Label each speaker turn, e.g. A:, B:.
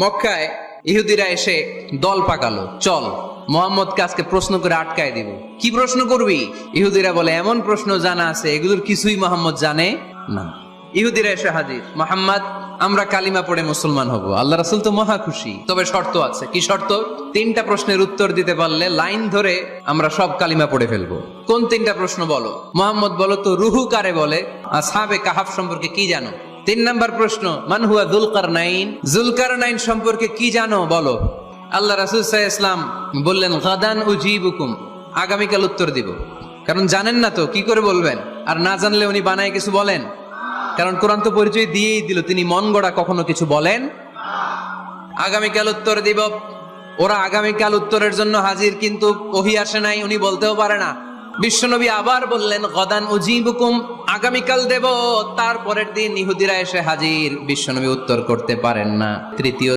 A: মক্কায় ইহুদিরা এসে দল পাকালো, চল মোহাম্মদকে আজকে প্রশ্ন করে আটকায় দিব। কি প্রশ্ন করবি? ইহুদিরা বলে এমন প্রশ্ন জানা আছে এগুলোর কিছুই মোহাম্মদ জানে না। ইহুদিরা এসে হাজির, মোহাম্মদ আমরা কালিমা পড়ে মুসলমান হব। আল্লাহ রাসূল তো মহা খুশি, তবে শর্ত আছে। কি শর্ত? 3টা প্রশ্নের উত্তর দিতে পারলে লাইন ধরে আমরা সব কালিমা পড়ে ফেলবো। কোন 3টা প্রশ্ন বলো? মোহাম্মদ বলো তো রুহু কারে বলে? আসহাবে কাহাফ সম্পর্কে কি জানো? 3 নাম্বার প্রশ্ন, মান হুয়া যুলকারনাইন, যুলকারনাইন সম্পর্কে কি জানো বলো। আল্লাহ রাসূল সাল্লাল্লাহু আলাইহি ওয়াসাল্লাম বললেন গাদান উজিবুকুম, আগামীকাল উত্তর দিব। কারণ জানেন না তো কি করে বলবেন, আর না জানলে উনি বানায় কিছু বলেন। কারণ কোরআন তো পরিচয় দিয়েই দিল, তিনি মন গড়া কখনো কিছু বলেন। আগামীকাল উত্তর দিব। ওরা আগামীকাল উত্তরের জন্য হাজির, কিন্তু ওহী আসে নাই, উনি বলতেও পারে না। বিশ্বনবী আবার বললেন গদান উজিবুকুম, আগামীকাল দেব। তারপরের দিন ইহুদিরা এসে হাজির, বিশ্বনবী উত্তর করতে পারেন না। তৃতীয়